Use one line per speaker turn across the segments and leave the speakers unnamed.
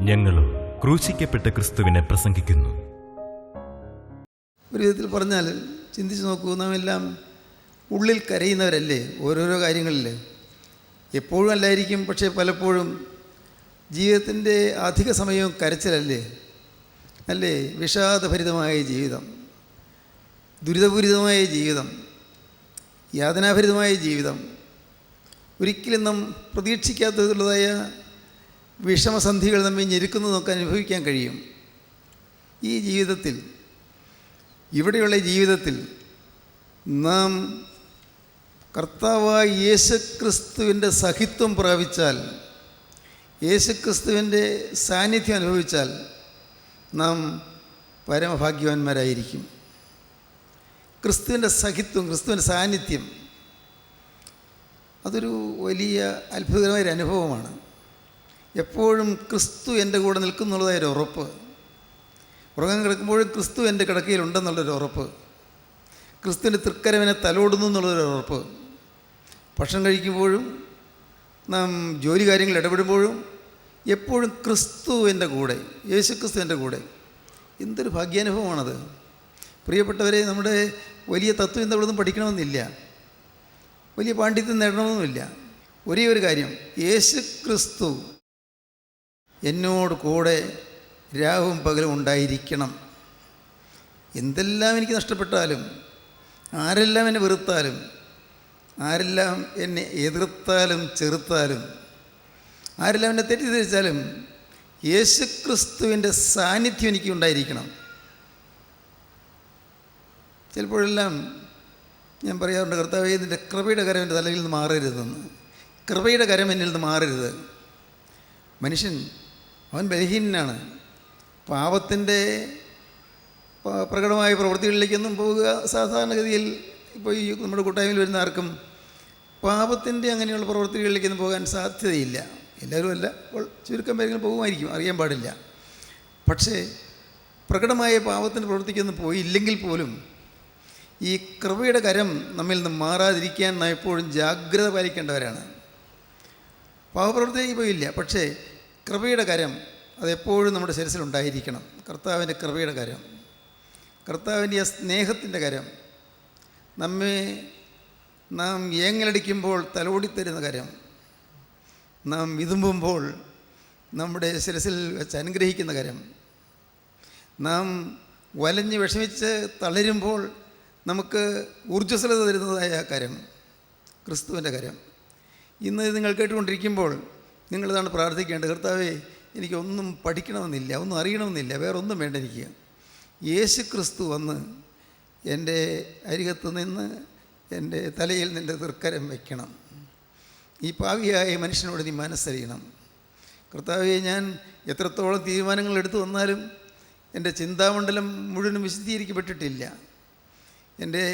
ഞങ്ങളും ക്രൂശിക്കപ്പെട്ട ക്രിസ്തുവിനെ പ്രസംഗിക്കുന്നു.
ഒരു വിധത്തിൽ പറഞ്ഞാൽ ചിന്തിച്ച് നോക്കൂ, നാം എല്ലാം ഉള്ളിൽ കരയുന്നവരല്ലേ ഓരോരോ കാര്യങ്ങളിൽ. എപ്പോഴും അല്ലായിരിക്കും, പക്ഷേ പലപ്പോഴും ജീവിതത്തിൻ്റെ അധിക സമയവും കരച്ചിലല്ലേ അല്ലേ? വിഷാദഭരിതമായ ജീവിതം, ദുരിതപൂരിതമായ ജീവിതം, യാതനാഭരിതമായ ജീവിതം, ഒരിക്കലും നാം പ്രതീക്ഷിക്കാത്തതുള്ളതായ വിഷമസന്ധികൾ നമ്മെ ഞെരുക്കുന്നത് നമുക്ക് അനുഭവിക്കാൻ കഴിയും. ഈ ജീവിതത്തിൽ, ഇവിടെയുള്ള ജീവിതത്തിൽ നാം കർത്താവായ യേശുക്രിസ്തുവിൻ്റെ സഹിത്വം പ്രാപിച്ചാൽ, യേശുക്രിസ്തുവിൻ്റെ സാന്നിധ്യം അനുഭവിച്ചാൽ നാം പരമഭാഗ്യവാന്മാരായിരിക്കും. ക്രിസ്തുവിൻ്റെ സഹിത്വം, ക്രിസ്തുവിൻ്റെ സാന്നിധ്യം അതൊരു വലിയ അത്ഭുതകരമായൊരു അനുഭവമാണ്. എപ്പോഴും ക്രിസ്തു എൻ്റെ കൂടെ നിൽക്കുന്നുള്ളതായൊരു ഉറപ്പ്, ഉറങ്ങാൻ കിടക്കുമ്പോഴും ക്രിസ്തു എൻ്റെ കിടക്കയിലുണ്ടെന്നുള്ളൊരു ഉറപ്പ്, ക്രിസ്തുവിൻ്റെ തൃക്കരവിനെ തലോടുന്നു എന്നുള്ളൊരു ഉറപ്പ്, ഭക്ഷണം കഴിക്കുമ്പോഴും നാം ജോലി കാര്യങ്ങളിൽ ഇടപെടുമ്പോഴും എപ്പോഴും ക്രിസ്തു എൻ്റെ കൂടെ, യേശു ക്രിസ്തു എൻ്റെ കൂടെ. എന്തൊരു ഭാഗ്യാനുഭവമാണത്. പ്രിയപ്പെട്ടവരെ, നമ്മുടെ വലിയ തത്വം ഇന്നവിടൊന്നും പഠിക്കണമെന്നില്ല, വലിയ പാണ്ഡിത്യം നേടണമെന്നുമില്ല. ഒരേ ഒരു കാര്യം, യേശു ക്രിസ്തു എന്നോട് കൂടെ രാവും പകലും ഉണ്ടായിരിക്കണം. എന്തെല്ലാം എനിക്ക് നഷ്ടപ്പെട്ടാലും, ആരെല്ലാം എന്നെ വെറുത്താലും, ആരെല്ലാം എന്നെ എതിർത്താലും ചെറുത്താലും, ആരെല്ലാം എന്നെ തെറ്റിദ്ധരിച്ചാലും യേശുക്രിസ്തുവിൻ്റെ സാന്നിധ്യം എനിക്ക് ഉണ്ടായിരിക്കണം. ചിലപ്പോഴെല്ലാം ഞാൻ പറയാറുണ്ട്, കർത്താവേ, ഇതിൻ്റെ കൃപയുടെ കരം എൻ്റെ തലയിൽ നിന്ന് മാറരുതെന്ന്. കൃപയുടെ കരം എന്നിൽ നിന്ന് മാറരുത്. മനുഷ്യൻ അവൻ ബലഹീനനാണ്. പാപത്തിൻ്റെ പ്രകടമായ പ്രവൃത്തികളിലേക്കൊന്നും പോവുക സാധാരണഗതിയിൽ ഇപ്പോൾ ഈ നമ്മുടെ കൂട്ടായ്മയിൽ വരുന്ന ആർക്കും പാപത്തിൻ്റെ അങ്ങനെയുള്ള പ്രവൃത്തികളിലേക്കൊന്നും പോകാൻ സാധ്യതയില്ല. എല്ലാവരും അല്ല, ചുരുക്കം പേരെങ്കിലും പോകുമായിരിക്കും, അറിയാൻ പാടില്ല. പക്ഷേ പ്രകടമായ പാപത്തിൻ്റെ പ്രവൃത്തിക്കൊന്നും പോയില്ലെങ്കിൽ പോലും ഈ കൃപയുടെ കരം നമ്മിൽ നിന്ന് മാറാതിരിക്കാൻ നാം എപ്പോഴും ജാഗ്രത പാലിക്കേണ്ടവരാണ്. പാപപ്രവൃത്തിയിലേക്ക് പോയില്ല, പക്ഷേ കൃപയുടെ കരം അതെപ്പോഴും നമ്മുടെ ശിരസിലുണ്ടായിരിക്കണം. കർത്താവിൻ്റെ കൃപയുടെ കരം, കർത്താവിൻ്റെ ആ സ്നേഹത്തിൻ്റെ കരം, നാം ഏങ്ങലടിക്കുമ്പോൾ തലോടിത്തരുന്ന കരം, നാം വിതുമ്പുമ്പോൾ നമ്മുടെ ശിരസിൽ വെച്ച് അനുഗ്രഹിക്കുന്ന കരം, നാം വലഞ്ഞ് വിഷമിച്ച് തളരുമ്പോൾ നമുക്ക് ഊർജ്ജസ്വലത തരുന്നതായ കരം, ക്രിസ്തുവിൻ്റെ കരം. ഇന്ന് നിങ്ങൾ കേട്ടുകൊണ്ടിരിക്കുമ്പോൾ നിങ്ങളിതാണ് പ്രാർത്ഥിക്കേണ്ടത്. കർത്താവേ, എനിക്കൊന്നും പഠിക്കണമെന്നില്ല, ഒന്നും അറിയണമെന്നില്ല, വേറെ ഒന്നും വേണ്ട എനിക്ക്. യേശു ക്രിസ്തു വന്ന് എൻ്റെ അരികത്ത് നിന്ന് എൻ്റെ തലയിൽ നിൻ്റെ തൃക്കരം വയ്ക്കണം. ഈ പാവിയായ മനുഷ്യനോട് നീ മനസ്സറിയണം. കർത്താവേ, ഞാൻ എത്രത്തോളം തീരുമാനങ്ങൾ എടുത്തു വന്നാലും എൻ്റെ ചിന്താമണ്ഡലം മുഴുവനും വിശദീകരിക്കപ്പെട്ടിട്ടില്ല. എൻ്റെ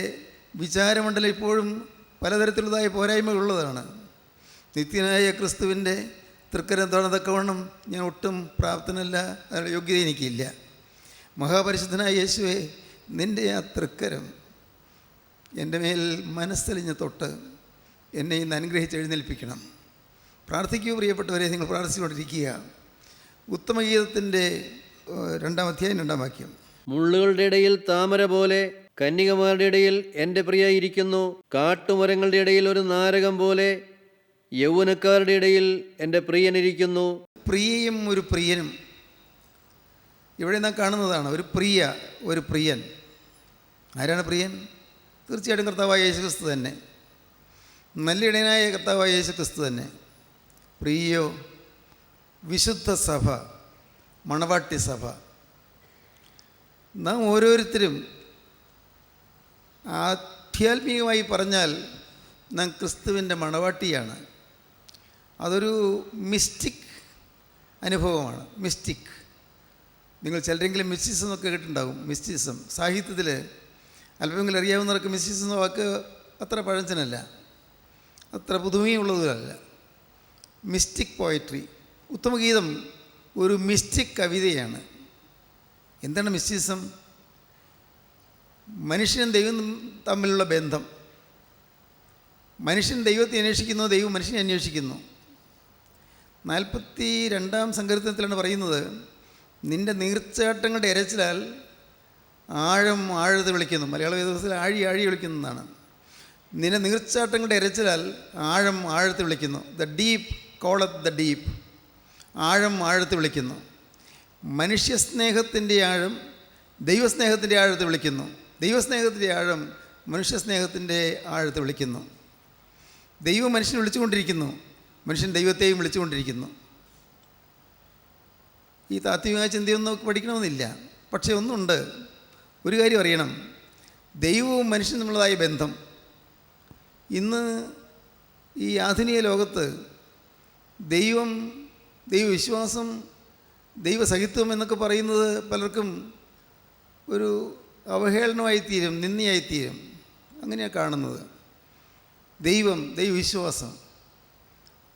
വിചാരമണ്ഡലം ഇപ്പോഴും പലതരത്തിലുള്ളതായ പോരായ്മകളുള്ളതാണ്. നിത്യനായ ക്രിസ്തുവിൻ്റെ തൃക്കരം തൊഴത്തക്കവണ്ണം ഞാൻ ഒട്ടും പ്രാപ്തനല്ല, അതിനുള്ള യോഗ്യത എനിക്കില്ല. മഹാപരിശുദ്ധനായ യേശുവേ, നിൻ്റെ ആ തൃക്കരം എൻ്റെ മേൽ മനസ്സലിഞ്ഞ് തൊട്ട് എന്നെ ഇന്ന് അനുഗ്രഹിച്ച് എഴുന്നേൽപ്പിക്കണം. പ്രാർത്ഥിക്കൂ പ്രിയപ്പെട്ടവരെ, നിങ്ങൾ പ്രാർത്ഥിച്ചുകൊണ്ടിരിക്കുക. ഉത്തമഗീതത്തിൻ്റെ 2-ാം അധ്യായം 2-ാം വാക്യം.
മുള്ളുകളുടെ ഇടയിൽ താമര പോലെ കന്യകമാരുടെ ഇടയിൽ എൻ്റെ പ്രിയ ഇരിക്കുന്നു. കാട്ടുമരങ്ങളുടെ ഇടയിൽ ഒരു നാരകം പോലെ യൗവനക്കാരുടെ ഇടയിൽ എൻ്റെ പ്രിയനിരിക്കുന്നു.
പ്രിയയും ഒരു പ്രിയനും ഇവിടെ നാം കാണുന്നതാണ്. ഒരു പ്രിയ, ഒരു പ്രിയൻ. ആരാണ് പ്രിയൻ? തീർച്ചയായിട്ടും കർത്താവായ യേശുക്രിസ്തു തന്നെ, നല്ല ഇടയനായ കർത്താവായ യേശുക്രിസ്തു തന്നെ. പ്രിയോ, വിശുദ്ധ സഭ, മണവാട്ടി സഭ. നാം ഓരോരുത്തരും ആധ്യാത്മികമായി പറഞ്ഞാൽ നാം ക്രിസ്തുവിൻ്റെ മണവാട്ടിയാണ്. അതൊരു മിസ്റ്റിക് അനുഭവമാണ്. മിസ്റ്റിക്, നിങ്ങൾ ചിലരെങ്കിലും മിസ്റ്റിസം എന്നൊക്കെ കേട്ടിട്ടുണ്ടാകും. മിസ്റ്റിസം സാഹിത്യത്തിൽ അല്പമെങ്കിലും അറിയാവുന്നവർക്ക് മിസ്റ്റിസം എന്ന വാക്ക് അത്ര പഴഞ്ചനല്ല, അത്ര പുതുമയുള്ളതുമല്ല. Mystic poetry. ഉത്തമഗീതം ഒരു മിസ്റ്റിക് കവിതയാണ്. എന്താണ് മിസ്റ്റിസം? മനുഷ്യനും ദൈവം തമ്മിലുള്ള ബന്ധം. മനുഷ്യൻ ദൈവത്തെ അന്വേഷിക്കുന്നു, ദൈവം മനുഷ്യനെ അന്വേഷിക്കുന്നു. 42-ാം സങ്കീർത്തനത്തിലാണ് പറയുന്നത്, നിൻ്റെ നീർച്ചാട്ടങ്ങളുടെ ഇരച്ചിലാൽ ആഴം ആഴത്തെ വിളിക്കുന്നു. മലയാള വേദപുസ്തകത്തിൽ ആഴി ആഴി വിളിക്കുന്നതാണ്. നിന്റെ നീർച്ചാട്ടങ്ങളുടെ ഇരച്ചിലാൽ ആഴം ആഴത്തെ വിളിക്കുന്നു. The deep calleth the deep. ആഴം ആഴത്തെ വിളിക്കുന്നു. മനുഷ്യസ്നേഹത്തിൻ്റെ ആഴം ദൈവസ്നേഹത്തിൻ്റെ ആഴത്തെ വിളിക്കുന്നു. ദൈവസ്നേഹത്തിൻ്റെ ആഴം മനുഷ്യസ്നേഹത്തിൻ്റെ ആഴത്തെ വിളിക്കുന്നു. ദൈവം മനുഷ്യനെ വിളിച്ചുകൊണ്ടിരിക്കുന്നു, മനുഷ്യൻ ദൈവത്തെയും വിളിച്ചുകൊണ്ടിരിക്കുന്നു. ഈ താത്വികമായ ചിന്തയൊന്നും പഠിക്കണമെന്നില്ല. പക്ഷേ ഒന്നുണ്ട്, ഒരു കാര്യം അറിയണം, ദൈവവും മനുഷ്യനും തമ്മിലുള്ളതായ ബന്ധം. ഇന്ന് ഈ ആധുനിക ലോകത്ത് ദൈവം, ദൈവവിശ്വാസം, ദൈവസഹിത്വം എന്നൊക്കെ പറയുന്നത് പലർക്കും ഒരു അവഹേളനമായിത്തീരും, നിന്ദയായിത്തീരും. അങ്ങനെയാണ് കാണുന്നത്. ദൈവം, ദൈവവിശ്വാസം,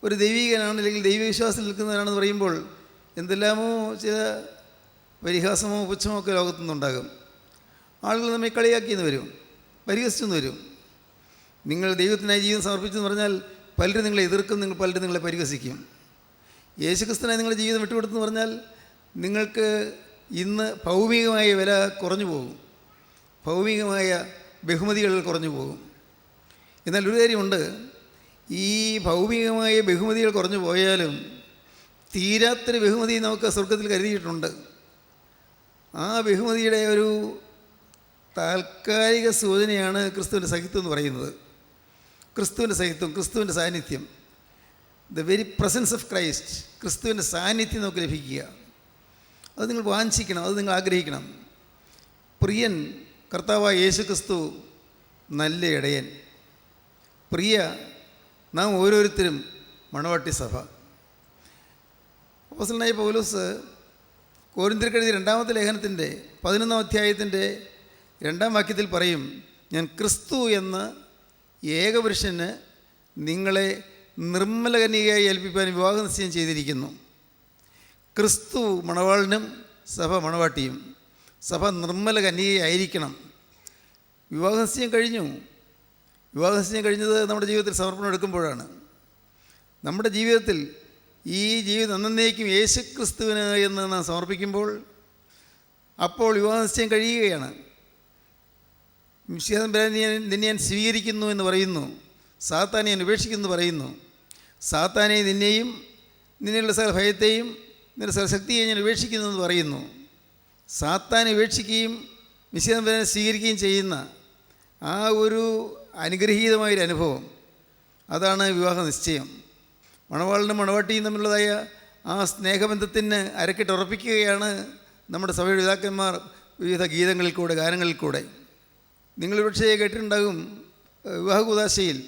ഒരു ദൈവികനാണ് അല്ലെങ്കിൽ ദൈവവിശ്വാസത്തിൽ നിൽക്കുന്നവരാണെന്ന് പറയുമ്പോൾ എന്തെല്ലാമോ ചില പരിഹാസമോ പുച്ഛമോ ഒക്കെ ലോകത്തു നിന്നുണ്ടാകും. ആളുകൾ നമ്മെ കളിയാക്കിയെന്ന് വരും, പരിഹസിച്ചെന്ന് വരും. നിങ്ങൾ ദൈവത്തിനായി ജീവിതം സമർപ്പിച്ചെന്ന് പറഞ്ഞാൽ പലരും നിങ്ങളെ എതിർക്കും, പലരും നിങ്ങളെ പരിഹസിക്കും. യേശുക്രിസ്തുവിനായി നിങ്ങളുടെ ജീവിതം വിട്ടുകൊടുത്തെന്ന് പറഞ്ഞാൽ നിങ്ങൾക്ക് ഇന്ന് ഭൗമികമായ വില കുറഞ്ഞു പോകും, ഭൗമികമായ ബഹുമതികൾ കുറഞ്ഞു പോകും. എന്നാൽ ഒരു കാര്യമുണ്ട്, ഈ ഭൗമികമായ ബഹുമതികൾ കുറഞ്ഞു പോയാലും തീരാത്തൊരു ബഹുമതി നമുക്ക് സ്വർഗത്തിൽ കരുതിയിട്ടുണ്ട്. ആ ബഹുമതിയുടെ ഒരു താൽക്കാലിക സൂചനയാണ് ക്രിസ്തുവിൻ്റെ സഹിത്വം എന്ന് പറയുന്നത്. ക്രിസ്തുവിൻ്റെ സഹിത്വം, ക്രിസ്തുവിൻ്റെ സാന്നിധ്യം, the very presence of Christ, ക്രിസ്തുവിൻ്റെ സാന്നിധ്യം നമുക്ക് ലഭിക്കുക. അത് നിങ്ങൾ വാഞ്ചിക്കണം, അത് നിങ്ങൾ ആഗ്രഹിക്കണം. പ്രിയൻ കർത്താവായ യേശു ക്രിസ്തു നല്ല ഇടയൻ. പ്രിയ നാം ഓരോരുത്തരും മണവാട്ടി സഭ. അപ്പോസ്തലനായ പൗലോസ് കൊരിന്ത്യർക്ക് എഴുതിയ 2-ാമത്തെ ലേഖനത്തിൻ്റെ 11-ാം അധ്യായത്തിൻ്റെ 2-ാം വാക്യത്തിൽ പറയും, ഞാൻ ക്രിസ്തു എന്ന ഏകപുരുഷന് നിങ്ങളെ നിർമ്മല കന്യകയായി ഏൽപ്പിക്കാൻ വിവാഹ നിശ്ചയം ചെയ്തിരിക്കുന്നു. ക്രിസ്തു മണവാളനും സഭ മണവാട്ടിയും. സഭ നിർമ്മല കന്യകയായിരിക്കണം. വിവാഹ നിശ്ചയം കഴിഞ്ഞു. വിവാഹ നിശ്ചയം കഴിഞ്ഞത് നമ്മുടെ ജീവിതത്തിൽ സമർപ്പണം എടുക്കുമ്പോഴാണ്. നമ്മുടെ ജീവിതത്തിൽ ഈ ജീവിതം എന്നേക്കും യേശു ക്രിസ്തുവിന് എന്ന് നാം സമർപ്പിക്കുമ്പോൾ അപ്പോൾ വിവാഹ നിശ്ചയം കഴിയുകയാണ്. നിന്നെ ഞാൻ സ്വീകരിക്കുന്നു എന്ന് പറയുന്നു, സാത്താനെ ഞാൻ ഉപേക്ഷിക്കുന്നു എന്ന് പറയുന്നു. സാത്താനെ നിന്നെയും നിന്നെയുള്ള സകല ഭയത്തെയും നിന്റെ സകല ശക്തിയെ ഞാൻ ഉപേക്ഷിക്കുന്നു എന്ന് പറയുന്നു. സാത്താനെ ഉപേക്ഷിക്കുകയും മിശിഹായെ സ്വീകരിക്കുകയും ചെയ്യുന്ന ആ ഒരു അനുഗ്രഹീതമായൊരു അനുഭവം, അതാണ് വിവാഹ നിശ്ചയം. മണവാളനും മണവാട്ടിയും തമ്മിലുള്ളതായ ആ സ്നേഹബന്ധത്തിന് അരക്കിട്ടുറപ്പിക്കുകയാണ് നമ്മുടെ സഭയുടെ പിതാക്കന്മാർ വിവിധ ഗീതങ്ങളിൽ കൂടെ, ഗാനങ്ങളിൽ കൂടെ. നിങ്ങൾ പക്ഷേ കേട്ടിട്ടുണ്ടാകും, വിവാഹ കൂദാശയിൽ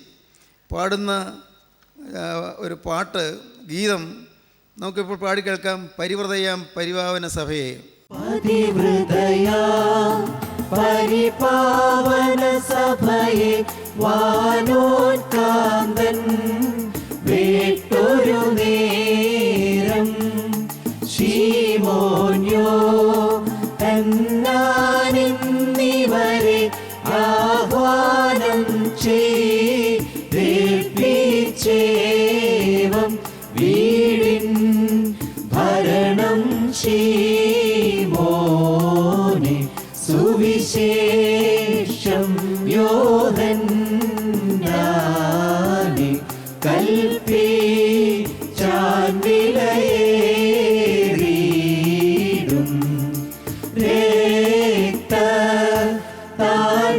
പാടുന്ന ഒരു പാട്ട്, ഗീതം നമുക്കിപ്പോൾ പാടി കേൾക്കാം. പരിവൃതയാം പരിപാവന സഭയെ.
പരിപാവന സഭയെ വാനോൻകാന്തൻ വേട്ടൊരു നേരം ശീമോന്യോ എന്നാനിന്നിവരെ ആഹ്വാനം ചെയ്തേൽപ്പിച്ചേവം വീടിൻ ഭരണം ശീമോനെ സുവിശേഷം യോഹന്നാനെ കൽപ്പിച്ചാൻ വിലയേറിയിടും രക്തത്താൽ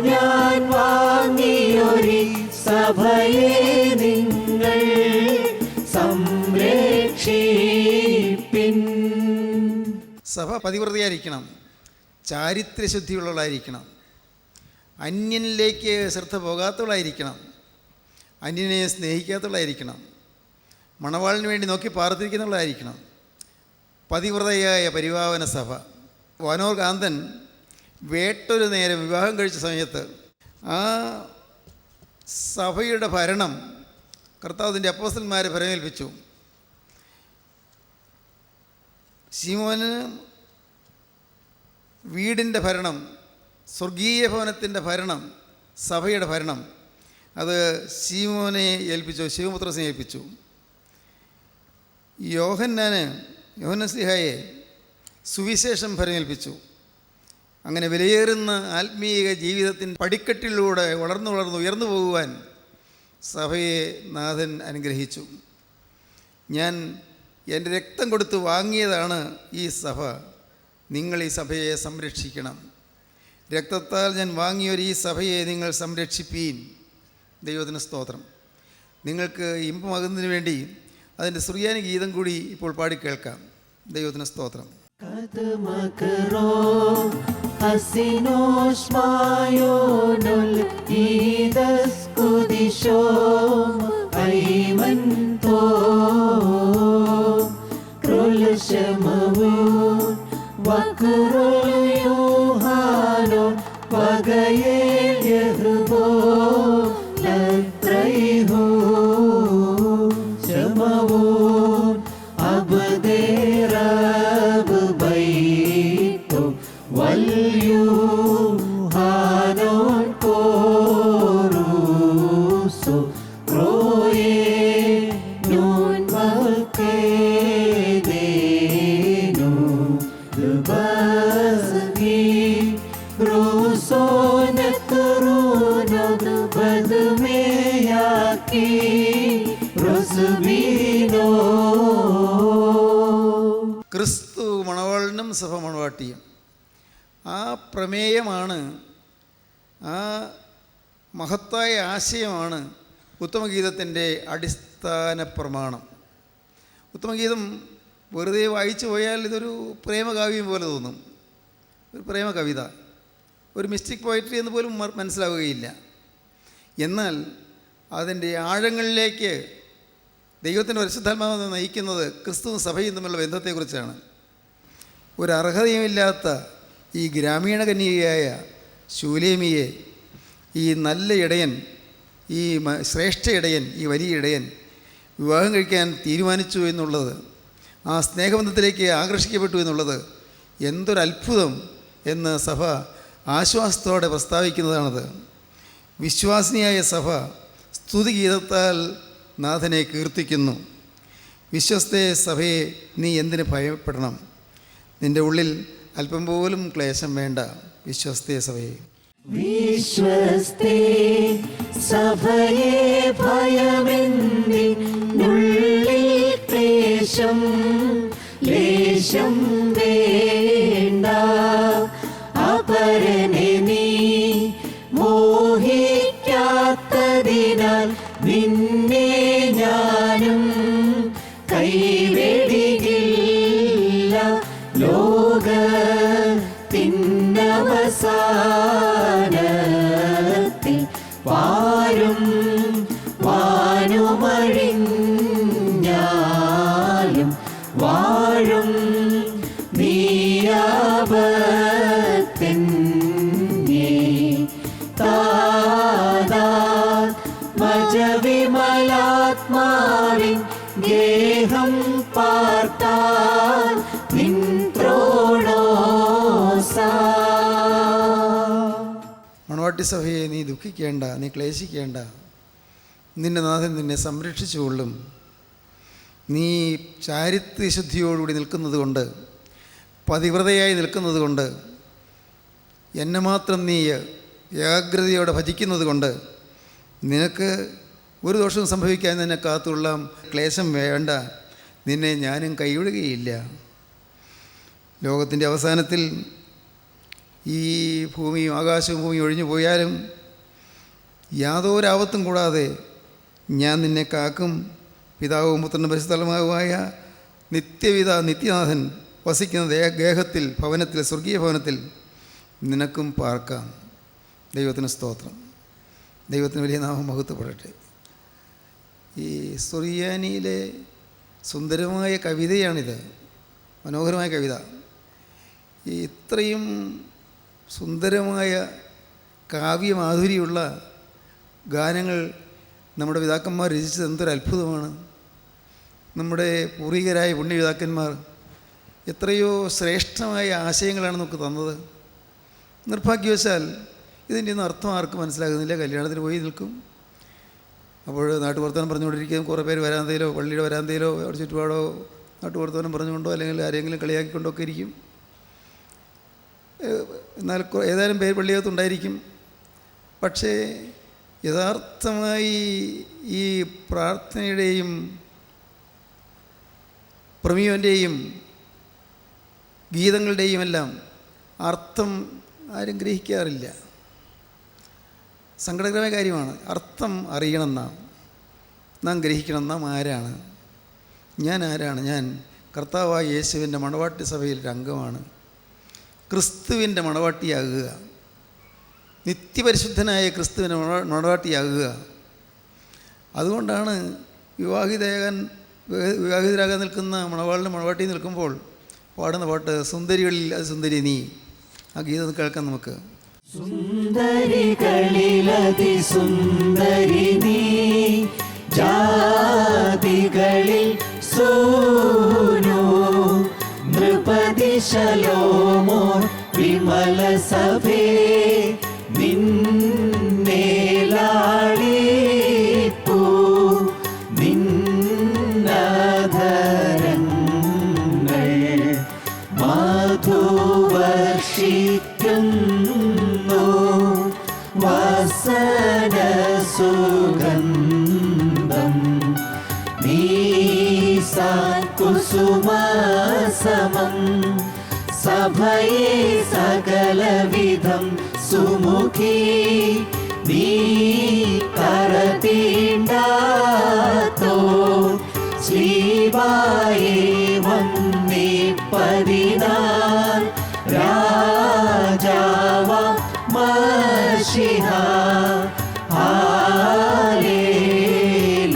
ഞാൻ വാങ്ങിയൊരു സഭയെ നിങ്ങൾ സംരക്ഷിപ്പിൻ.
സഭ പതിവ്രതയായിരിക്കണം, ചാരിത്രശുദ്ധിയുള്ളവളായിരിക്കണം, അന്യനിലേക്ക് ശ്രദ്ധ പോകാത്തവളായിരിക്കണം, അന്യനെ സ്നേഹിക്കാത്തവളായിരിക്കണം, മണവാളിന് വേണ്ടി നോക്കി പാർത്തിരിക്കുന്നവളായിരിക്കണം. പതിവ്രതയായ പരിപാവന സഭ. വാനോർ കാന്തൻ വേട്ടൊരു നേരം വിവാഹം കഴിച്ച സമയത്ത് ആ സഭയുടെ ഭരണം കർത്താവിൻ്റെ അപ്പോസ്തലന്മാരെ ഭരമേൽപ്പിച്ചു. ശിമോന് വീടിൻ്റെ ഭരണം, സ്വർഗീയ ഭവനത്തിൻ്റെ ഭരണം, സഭയുടെ ഭരണം അത് ശിമോനെ ഏൽപ്പിച്ചു, ശിവപുത്രനെ ഏൽപ്പിച്ചു. യോഹന്നസ്ലിഹായെ സുവിശേഷം ഫലമേൽപ്പിച്ചു. അങ്ങനെ വിലയേറുന്ന ആത്മീയ ജീവിതത്തിൻ്റെ പടിക്കെട്ടിലൂടെ വളർന്നു ഉയർന്നു പോകുവാൻ സഭയെ നാഥൻ അനുഗ്രഹിച്ചു. ഞാൻ എൻ്റെ രക്തം കൊടുത്ത് വാങ്ങിയതാണ് ഈ സഭ. നിങ്ങൾ ഈ സഭയെ സംരക്ഷിക്കണം. രക്തത്താൽ ഞാൻ വാങ്ങിയൊരു ഈ സഭയെ നിങ്ങൾ സംരക്ഷിപ്പീൻ. ദൈവത്തിന് സ്തോത്രം. നിങ്ങൾക്ക് ഇമ്പമാകുന്നതിന് വേണ്ടി അതിൻ്റെ സുറിയാനി ഗീതം കൂടി ഇപ്പോൾ പാടി കേൾക്കാം. ദൈവത്തിന് സ്തോത്രം. ക്രിസ്തു മണവാളനും സഭ മണവാട്ടിയും. ആ പ്രമേയമാണ്, ആ മഹത്തായ ആശയമാണ് ഉത്തമഗീതത്തിൻ്റെ അടിസ്ഥാന പ്രമാണം. ഉത്തമഗീതം വെറുതെ വായിച്ചു പോയാൽ ഇതൊരു പ്രേമകാവ്യം പോലെ തോന്നും, ഒരു പ്രേമ കവിത, ഒരു മിസ്റ്റിക് പോയട്രി എന്ന് പോലും മനസ്സിലാവുകയില്ല. എന്നാൽ അതിൻ്റെ ആഴങ്ങളിലേക്ക് ദൈവത്തിൻ്റെ പരിശുദ്ധാത്മാവ് നയിക്കുന്നത് ക്രിസ്തുവും സഭയും തമ്മിലുള്ള ബന്ധത്തെക്കുറിച്ചാണ്. ഒരു അർഹതയുമില്ലാത്ത ഈ ഗ്രാമീണ കന്യകയായ ശൂലേമിയെ ഈ നല്ല ഇടയൻ, ഈ ശ്രേഷ്ഠ ഇടയൻ, ഈ വലിയ ഇടയൻ വിവാഹം കഴിക്കാൻ തീരുമാനിച്ചു എന്നുള്ളത്, ആ സ്നേഹബന്ധത്തിലേക്ക് ആകർഷിക്കപ്പെട്ടു എന്നുള്ളത് എന്തൊരത്ഭുതം എന്ന് സഭ ആശ്വാസത്തോടെ പ്രസ്താവിക്കുന്നതാണത്. വിശ്വാസിനിയായ സഭ സ്തുതിഗീതത്താൽ നാഥനെ കീർത്തിക്കുന്നു. വിശ്വസ്തേ സഭയെ, നീ എന്തിന് ഭയപ്പെടണം? നിൻ്റെ ഉള്ളിൽ അല്പം പോലും ക്ലേശം വേണ്ട. വിശ്വസ്തേ സഭയെ,
വിശ്വസ്തേ സഭയെ, ഭയമെന്നുള്ളിൽ ക്ലേശം ലേശം വേണ്ട. അപരനെ നീ മോഹിക്കാത്തതിനാൽ നിന്നെ ഞാനും കൈവെടികില്ല. ലോകത്തിനവസാനത്തിൽ വാരും വാനുമഴിഞ്ഞാലും വാഴും നീയാപത്തന്നെ. മജവിമലാത്മാവിൻ ഗേഹം പാർത്താൽ നിൻ
മണവാട്ടി സഭയെ, നീ ദുഃഖിക്കേണ്ട, നീ ക്ലേശിക്കേണ്ട. നിന്റെ നാഥൻ നിന്നെ സംരക്ഷിച്ചുകൊള്ളും. നീ ചാരിത്രശുദ്ധിയോടുകൂടി നിൽക്കുന്നത് കൊണ്ട്, പതിവ്രതയായി നിൽക്കുന്നത് കൊണ്ട്, എന്നെ മാത്രം നീ ഏകാഗ്രതയോടെ ഭജിക്കുന്നത് കൊണ്ട് നിനക്ക് ഒരു ദോഷവും സംഭവിക്കാൻ നിന്നെ കാത്തുകൊള്ളാം. ക്ലേശം വേണ്ട, നിന്നെ ഞാനും കൈവിടുകയില്ല. ലോകത്തിൻ്റെ അവസാനത്തിൽ ഈ ഭൂമിയും ആകാശവും ഭൂമിയും ഒഴിഞ്ഞു പോയാലും യാതൊരാപത്തും കൂടാതെ ഞാൻ നിന്നെ കാക്കും. പിതാവും പുത്രനും പരിശുദ്ധാത്മാവുമായ നിത്യനാഥൻ വസിക്കുന്ന ഗേഹത്തിൽ, ഭവനത്തിൽ, സ്വർഗീയ ഭവനത്തിൽ നിനക്കും പാർക്കാം. ദൈവത്തിന് സ്തോത്രം. ദൈവത്തിന് വലിയ നാമം മഹത്വപ്പെടട്ടെ. ഈ സുറിയാനിയിലെ സുന്ദരമായ കവിതയാണിത്, മനോഹരമായ കവിത. ഈ ഇത്രയും സുന്ദരമായ കാവ്യമാധുര്യമുള്ള ഗാനങ്ങൾ നമ്മുടെ പിതാക്കന്മാർ രചിച്ചത് എന്തൊരു അത്ഭുതമാണ്. നമ്മുടെ പൂർവികരായ പുണ്യപിതാക്കന്മാർ എത്രയോ ശ്രേഷ്ഠമായ ആശയങ്ങളാണ് നമുക്ക് തന്നത്. നിർഭാഗ്യവശാൽ ഇതിൻ്റെ ഒന്നും അർത്ഥം ആർക്കും മനസ്സിലാകുന്നില്ല. കല്യാണത്തിന് പോയി നിൽക്കും, അപ്പോൾ നാട്ടുവർത്തമാനം പറഞ്ഞുകൊണ്ടിരിക്കുകയും കുറേ പേര് വരാന്തയിലോ പള്ളിയുടെ വരാന്തയിലോ ചുറ്റുപാടോ നാട്ടുപുറത്തോനും പറഞ്ഞുകൊണ്ടോ അല്ലെങ്കിൽ ആരെങ്കിലും കളിയാക്കിക്കൊണ്ടോ ഒക്കെ ഇരിക്കും. എന്നാൽ ഏതായാലും പേര് പള്ളിയകത്തുണ്ടായിരിക്കും. പക്ഷേ യഥാർത്ഥമായി ഈ പ്രാർത്ഥനയുടെയും പ്രമേയൻ്റെയും ഗീതങ്ങളുടെയും എല്ലാം അർത്ഥം ആരും ഗ്രഹിക്കാറില്ല. സങ്കടകരമായ കാര്യമാണ്. അർത്ഥം അറിയണം, നാം ഗ്രഹിക്കണം. നാം ആരാണ്? ഞാൻ ആരാണ്? ഞാൻ കർത്താവായ യേശുവിൻ്റെ മണവാട്ടി സഭയിലൊരു അംഗമാണ്. ക്രിസ്തുവിൻ്റെ മണവാട്ടിയാകുക, നിത്യപരിശുദ്ധനായ ക്രിസ്തുവിൻ്റെ മണവാട്ടിയാകുക. അതുകൊണ്ടാണ് വിവാഹിതരാകാൻ നിൽക്കുന്ന മണവാളിന് മണവാട്ടി നിൽക്കുമ്പോൾ പാടുന്ന പാട്ട് സുന്ദരികളിൽ അത് സുന്ദരി നീ. ആ ഗീതം കേൾക്കാം നമുക്ക്.
സുന്ദരികളിലതി സുന്ദരി നീ, ജാതികളിൽ സൂനോ നൃപതി ശലോമോ വിമല സഭേ നിന്നെ ലാളിപ്പൂ നിന്നധരങ്ങൾ മധുവർഷിക്കുന്നു വസന സുഗന്ധം നീസാൻ കുസുമസമം സഭയെ സകലവിധം സുമുഖി നീ കരതീണ്ടാത്തോ ശ്രീവായേ വന്നിപ്പതിനാൽ രാജാവ മശിഹ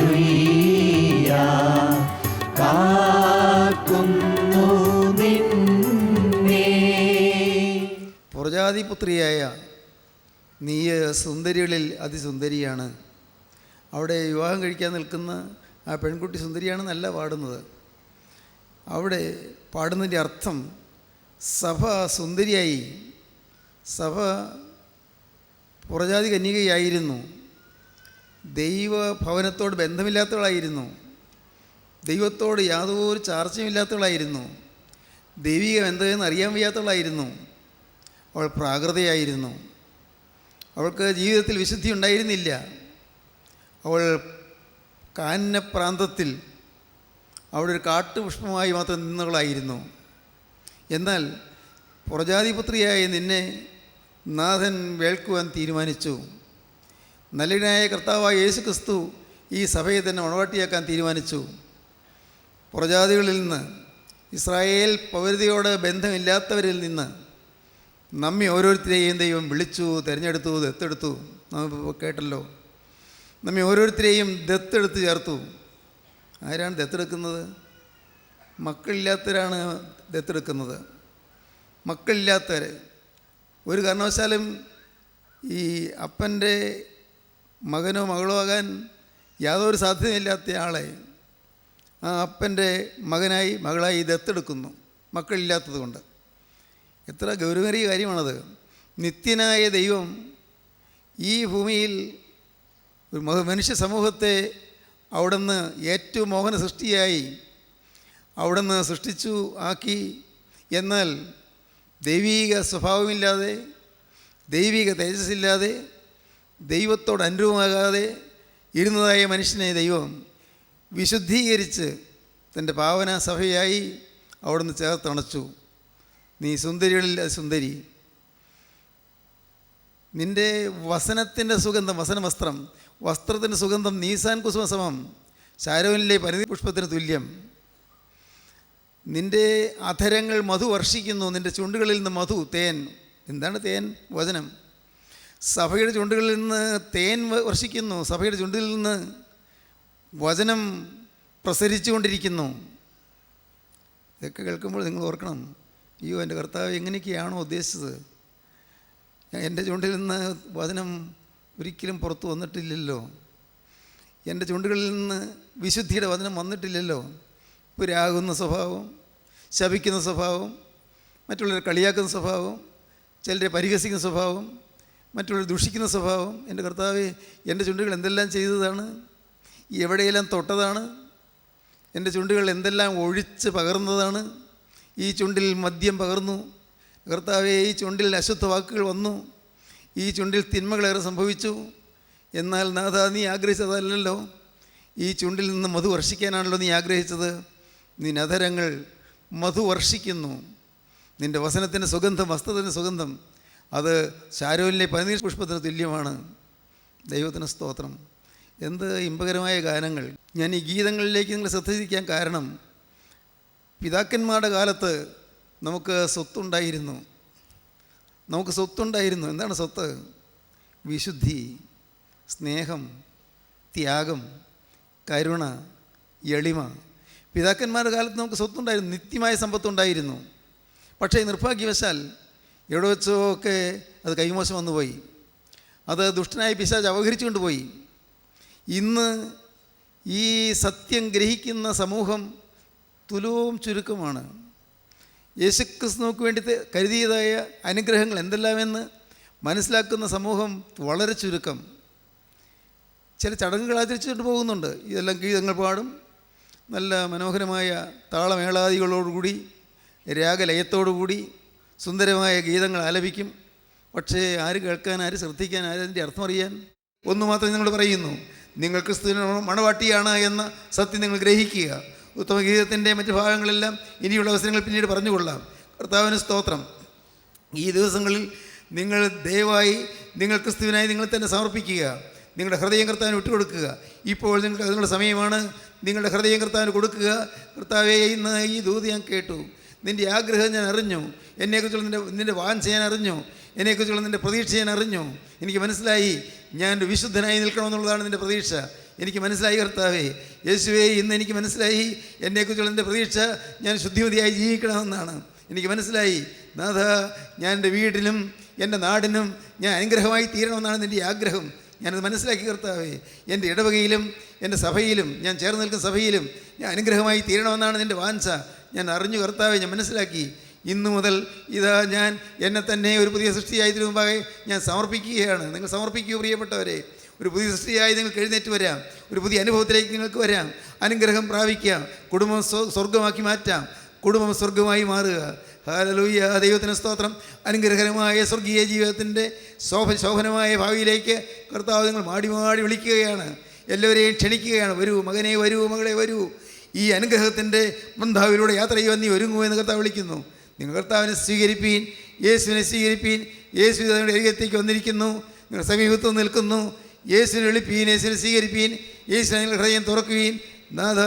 ഹല്ലേലൂയ കാക്കുന്നു നിന്നെ.
പ്രജാതിപുത്രിയായ നീ സുന്ദരികളിൽ അതിസുന്ദരിയാണ്. അവിടെ വിവാഹം കഴിക്കാൻ നിൽക്കുന്ന ആ പെൺകുട്ടി സുന്ദരിയാണെന്നല്ല പാടുന്നത്. അവിടെ പാടുന്നതിൻ്റെ അർത്ഥം സഭ സുന്ദരിയായി, സഭ പുറജാതി കന്യകയായിരുന്നു, ദൈവഭവനത്തോട് ബന്ധമില്ലാത്തവളായിരുന്നു, ദൈവത്തോട് യാതൊരു ചാർച്ചയുമില്ലാത്തവളായിരുന്നു, ദൈവികം എന്തെന്ന് അറിയാൻ വയ്യാത്തവളായിരുന്നു. അവൾ പ്രാകൃതയായിരുന്നു. അവൾക്ക് ജീവിതത്തിൽ വിശുദ്ധി ഉണ്ടായിരുന്നില്ല. അവൾ കാനനപ്രാന്തത്തിൽ അവിടെ ഒരു കാട്ടുപുഷ്പമായി മാത്രം നിന്നവളായിരുന്നു. എന്നാൽ പുറജാതിപുത്രിയായ നിന്നെ നാഥൻ വേൾക്കുവാൻ തീരുമാനിച്ചു. നല്ലനായ കർത്താവായ യേശു ക്രിസ്തു ഈ സഭയെ തന്നെ മണവാട്ടിയാക്കാൻ തീരുമാനിച്ചു. പുറജാതികളിൽ നിന്ന്, ഇസ്രായേൽ പൗരതയോട് ബന്ധമില്ലാത്തവരിൽ നിന്ന് നമ്മെ ഓരോരുത്തരെയും ദൈവം വിളിച്ചു, തിരഞ്ഞെടുത്തു, ദത്തെടുത്തു. നമ്മൾ കേട്ടല്ലോ, നമ്മെ ഓരോരുത്തരെയും ദത്തെടുത്ത് ചേർത്തു. ആരാണ് ദത്തെടുക്കുന്നത്? മക്കളില്ലാത്തവരാണ് ദത്തെടുക്കുന്നത്. മക്കളില്ലാത്തവർ ഒരു കാരണവശാലും ഈ അപ്പൻ്റെ മകനോ മകളോ ആകാൻ യാതൊരു സാധ്യതയില്ലാത്ത ആളെ ആ അപ്പൻ്റെ മകനായി മകളായി ദത്തെടുക്കുന്നു, മക്കളില്ലാത്തത് കൊണ്ട്. എത്ര ഗൗരവമേറിയ കാര്യമാണത്. നിത്യനായ ദൈവം ഈ ഭൂമിയിൽ ഒരു മനുഷ്യ സമൂഹത്തെ അവിടുന്ന് ഏറ്റവും മോഹന സൃഷ്ടിയായി അവിടുന്ന് സൃഷ്ടിച്ചു ആക്കി. എന്നാൽ ദൈവീക സ്വഭാവമില്ലാതെ, ദൈവിക തേജസ്സില്ലാതെ, ദൈവത്തോട് അനുരൂപമാകാതെ ഇരുന്നതായ മനുഷ്യനെ ദൈവം വിശുദ്ധീകരിച്ച് തൻ്റെ പാവന സഭയായി അവിടുന്ന് ചേർത്തണച്ചു. നീ സുന്ദരികളിൽ സുന്ദരി. നിൻ്റെ വസനത്തിൻ്റെ സുഗന്ധം, വസനവസ്ത്രം, വസ്ത്രത്തിൻ്റെ സുഗന്ധം നീസാൻ കുസുമസമം, ശാരോനിലെ പരിധി പുഷ്പത്തിന് തുല്യം. നിൻ്റെ അധരങ്ങൾ മധു വർഷിക്കുന്നു, നിൻ്റെ ചുണ്ടുകളിൽ നിന്ന് മധു, തേൻ. എന്താണ് തേൻ? വചനം. സഭയുടെ ചുണ്ടുകളിൽ നിന്ന് തേൻ വർഷിക്കുന്നു, സഭയുടെ ചുണ്ടുകളിൽ നിന്ന് വചനം പ്രസരിച്ചു കൊണ്ടിരിക്കുന്നു. ഇതൊക്കെ കേൾക്കുമ്പോൾ നിങ്ങൾ ഓർക്കണം, അയ്യോ എൻ്റെ കർത്താവ് എങ്ങനെയൊക്കെയാണോ ഉദ്ദേശിച്ചത്? എൻ്റെ ചുണ്ടിൽ നിന്ന് വചനം ഒരിക്കലും പുറത്തു വന്നിട്ടില്ലല്ലോ, എൻ്റെ ചുണ്ടുകളിൽ നിന്ന് വിശുദ്ധിയുടെ വചനം വന്നിട്ടില്ലല്ലോ. പുരാകുന്ന സ്വഭാവം, ശപിക്കുന്ന സ്വഭാവം, മറ്റുള്ളവരെ കളിയാക്കുന്ന സ്വഭാവം, ചിലരെ പരിഹസിക്കുന്ന സ്വഭാവം, മറ്റുള്ളവരെ ദുഷിക്കുന്ന സ്വഭാവം. എൻ്റെ കർത്താവേ, എൻ്റെ ചുണ്ടുകൾ എന്തെല്ലാം ചെയ്തതാണ്, എവിടെയെല്ലാം തൊട്ടതാണ്, എൻ്റെ ചുണ്ടുകൾ എന്തെല്ലാം ഒഴിച്ച് പകർന്നതാണ്. ഈ ചുണ്ടിൽ മദ്യം പകർന്നു. കർത്താവേ, ഈ ചുണ്ടിൽ അശുദ്ധ വാക്കുകൾ വന്നു. ഈ ചുണ്ടിൽ തിന്മകളേറെ സംഭവിച്ചു. എന്നാൽ നാഥ, നീ ആഗ്രഹിച്ചതല്ലല്ലോ. ഈ ചുണ്ടിൽ നിന്ന് മധു വർഷിക്കാനാണല്ലോ നീ ആഗ്രഹിച്ചത്. നിന്റെ അധരങ്ങൾ മധു വർഷിക്കുന്നു. നിൻ്റെ വസനത്തിൻ്റെ സുഗന്ധം, വസ്ത്രത്തിൻ്റെ സുഗന്ധം, അത് ശാരോനിലെ പനിനീർ പുഷ്പത്തിന് തുല്യമാണ്. ദൈവത്തിന് സ്തോത്രം. എന്ത് ഇമ്പകരമായ ഗാനങ്ങൾ. ഞാൻ ഈ ഗീതങ്ങളിലേക്ക് നിങ്ങൾ ശ്രദ്ധിക്കാൻ കാരണം, പിതാക്കന്മാരുടെ കാലത്ത് നമുക്ക് സ്വത്തുണ്ടായിരുന്നു. എന്താണ് സ്വത്ത്? വിശുദ്ധി, സ്നേഹം, ത്യാഗം, കരുണ, എളിമ. പിതാക്കന്മാരുടെ കാലത്ത് നമുക്ക് സ്വത്തുണ്ടായിരുന്നു, നിത്യമായ സമ്പത്തുണ്ടായിരുന്നു. പക്ഷേ നിർഭാഗ്യവശാൽ എവിടെ വെച്ചോ ഒക്കെ അത് കൈമോശം വന്നുപോയി. അത് ദുഷ്ടനായ പിശാച് അപഹരിച്ചു കൊണ്ടുപോയി. ഇന്ന് ഈ സത്യം ഗ്രഹിക്കുന്ന സമൂഹം തുലവും ചുരുക്കമാണ്. യേശുക്രിസ്തുവിന് വേണ്ടി കരുതിയതായ അനുഗ്രഹങ്ങൾ എന്തെല്ലാമെന്ന് മനസ്സിലാക്കുന്ന സമൂഹം വളരെ ചുരുക്കം. ചില ചടങ്ങുകൾ ആചരിച്ചുകൊണ്ട് പോകുന്നുണ്ട്. ഇതെല്ലാം ഗീതങ്ങൾ പാടും, നല്ല മനോഹരമായ താളമേളാദികളോടുകൂടി രാഗലയത്തോടുകൂടി സുന്ദരമായ ഗീതങ്ങൾ ആലപിക്കും. പക്ഷേ ആര് കേൾക്കാൻ, ആര് ശ്രദ്ധിക്കാൻ, ആരതിൻ്റെ അർത്ഥം അറിയാൻ? ഒന്ന് മാത്രം നിങ്ങൾ പറയുന്നു, നിങ്ങൾ ക്രിസ്തുവിന് മണവാട്ടിയാണ് എന്ന സത്യം നിങ്ങൾ ഗ്രഹിക്കുക. ഉത്തമ ഗീതത്തിൻ്റെ മറ്റ് ഭാഗങ്ങളെല്ലാം ഇനിയുള്ള അവസരങ്ങൾ പിന്നീട് പറഞ്ഞുകൊള്ളാം. കർത്താവിന് സ്തോത്രം. ഈ ദിവസങ്ങളിൽ നിങ്ങൾ ദയവായി നിങ്ങൾ ക്രിസ്തുവിനായി നിങ്ങൾ തന്നെ സമർപ്പിക്കുക. നിങ്ങളുടെ ഹൃദയം കർത്താവിന് വിട്ടുകൊടുക്കുക. ഇപ്പോൾ നിങ്ങൾക്ക് അതിനുള്ള സമയമാണ്. നിങ്ങളുടെ ഹൃദയം കർത്താവിന് കൊടുക്കുക. കർത്താവേ, ഇന്ന് ഈ ദൂത് ഞാൻ കേട്ടു. നിൻ്റെ ആഗ്രഹം ഞാൻ അറിഞ്ഞു. എന്നെക്കുറിച്ചുള്ള നിൻ്റെ വാഞ്ച ഞാൻ അറിഞ്ഞു. എന്നെക്കുറിച്ചുള്ള നിൻ്റെ പ്രതീക്ഷ ഞാൻ അറിഞ്ഞു. എനിക്ക് മനസ്സിലായി ഞാൻ ഒരു വിശുദ്ധനായി നിൽക്കണമെന്നുള്ളതാണ് നിൻ്റെ പ്രതീക്ഷ. എനിക്ക് മനസ്സിലായി കർത്താവേ. യേശുവേ, ഇന്ന് എനിക്ക് മനസ്സിലായി എന്നെക്കുറിച്ചുള്ള എൻ്റെ പ്രതീക്ഷ ഞാൻ ശുദ്ധിമതിയായി ജീവിക്കണമെന്നാണ്. എനിക്ക് മനസ്സിലായി നാഥ, ഞാൻ എൻ്റെ വീട്ടിലും എൻ്റെ നാടിനും ഞാൻ അനുഗ്രഹമായി തീരണമെന്നാണ് നിൻ്റെ ആഗ്രഹം. ഞാനത് മനസ്സിലാക്കി കർത്താവേ. എൻ്റെ ഇടവകയിലും എൻ്റെ സഭയിലും, ഞാൻ ചേർന്ന് നിൽക്കുന്ന സഭയിലും ഞാൻ അനുഗ്രഹമായി തീരണമെന്നാണ് നിൻ്റെ വാഞ്ച. ഞാൻ അറിഞ്ഞു കർത്താവേ, ഞാൻ മനസ്സിലാക്കി. ഇന്നു മുതൽ ഇതാ ഞാൻ എന്നെ തന്നെ ഒരു പുതിയ സൃഷ്ടിയായതിനു മുമ്പാകെ ഞാൻ സമർപ്പിക്കുകയാണ്. നിങ്ങൾ സമർപ്പിക്കുക പ്രിയപ്പെട്ടവരെ. ഒരു പുതിയ സൃഷ്ടിയായി നിങ്ങൾക്ക് എഴുന്നേറ്റ് വരാം. ഒരു പുതിയ അനുഭവത്തിലേക്ക് നിങ്ങൾക്ക് വരാം. അനുഗ്രഹം പ്രാപിക്കാം. കുടുംബം സ്വർഗമാക്കി മാറ്റാം. കുടുംബം സ്വർഗമായി മാറുക. ഹല്ലേലൂയ, ദൈവത്തിന് സ്തോത്രം. അനുഗ്രഹകരമായ സ്വർഗീയ ജീവിതത്തിൻ്റെ ശോഭനമായ ഭാവിയിലേക്ക് കർത്താവ് നിങ്ങൾ മാടി മാടി വിളിക്കുകയാണ്. എല്ലാവരെയും ക്ഷണിക്കുകയാണ്. വരൂ മകനെ, വരൂ മകളെ, വരൂ. ഈ അനുഗ്രഹത്തിൻ്റെ ബന്ധാവിലൂടെ യാത്ര ചെയ്യുവാൻ നീ ഒരുങ്ങുമോ എന്ന് കർത്താവ് വിളിക്കുന്നു. നിങ്ങൾ കർത്താവിനെ സ്വീകരിപ്പീൻ, യേശുവിനെ സ്വീകരിപ്പീൻ. യേശു നിങ്ങളുടെ അരികത്തേക്ക് വന്നിരിക്കുന്നു. നിങ്ങൾ സമീപത്ത് നിൽക്കുന്നു. യേശുവിനെ വിളിപ്പീൻ, യേശുവിനെ സ്വീകരിപ്പീൻ, യേശുവിനെ നിങ്ങൾ ഹൃദയം തുറക്കുവീൻ. നാഥ,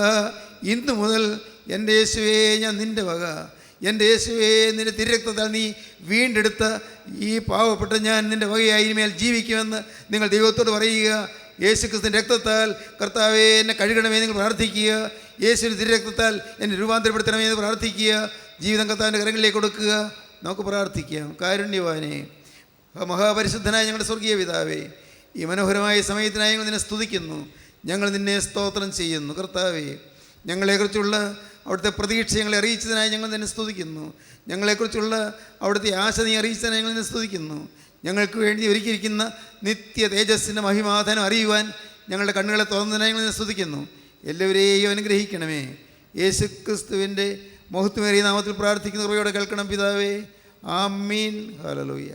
ഇന്നു മുതൽ എൻ്റെ യേശുവേ, ഞാൻ നിൻ്റെ വക. എൻ്റെ യേശുവേ, നിൻ്റെ തിരുരക്തത്താൽ നീ വീണ്ടെടുത്ത ഈ പാവപ്പെട്ട ഞാൻ നിൻ്റെ വകയായി ഇനിമേൽ ജീവിക്കുമെന്ന് നിങ്ങൾ ദൈവത്തോട് പറയുക. യേശുക്രിസ്തുവിൻ്റെ രക്തത്താൽ കർത്താവേ എന്നെ കഴുകണമേ നിങ്ങൾ പ്രാർത്ഥിക്കുക. യേശുവിൻ്റെ തിരുരക്തത്താൽ എന്നെ രൂപാന്തരപ്പെടുത്തണമേ എന്ന് പ്രാർത്ഥിക്കുക. ജീവിതം കർത്താവിൻ്റെ കരങ്ങളിലേക്ക് കൊടുക്കുക. നമുക്ക് പ്രാർത്ഥിക്കാം. കാരുണ്യവാനേ, മഹാപരിശുദ്ധനായ ഞങ്ങളുടെ സ്വർഗീയ പിതാവേ, ഈ മനോഹരമായ സമയത്തിനായി ഞങ്ങൾ നിന്നെ സ്തുതിക്കുന്നു. ഞങ്ങൾ നിന്നെ സ്തോത്രം ചെയ്യുന്നു. കർത്താവേ, ഞങ്ങളെക്കുറിച്ചുള്ള അവിടുത്തെ പ്രതീക്ഷ ഞങ്ങളെ അറിയിച്ചതിനായി ഞങ്ങൾ നിന്നെ സ്തുതിക്കുന്നു. ഞങ്ങളെക്കുറിച്ചുള്ള അവിടുത്തെ ആശ നീ അറിയിച്ചതിനായി ഞങ്ങൾ നിന്നെ സ്തുതിക്കുന്നു. ഞങ്ങൾക്ക് വേണ്ടി ഒരുക്കിയിരിക്കുന്ന നിത്യ തേജസ്സിൻ്റെ മഹിമാധാനം അറിയുവാൻ ഞങ്ങളുടെ കണ്ണുകളെ തുറന്നതിനായി ഞങ്ങൾ നിന്നെ സ്തുതിക്കുന്നു. എല്ലാവരെയും അനുഗ്രഹിക്കണമേ. യേശുക്രിസ്തുവിൻ്റെ മഹത്വമേറിയ നാമത്തിൽ പ്രാർത്ഥിക്കുന്ന കൃപയോടെ കേൾക്കണം പിതാവേ. ആമീൻ. ഹല്ലേലൂയ.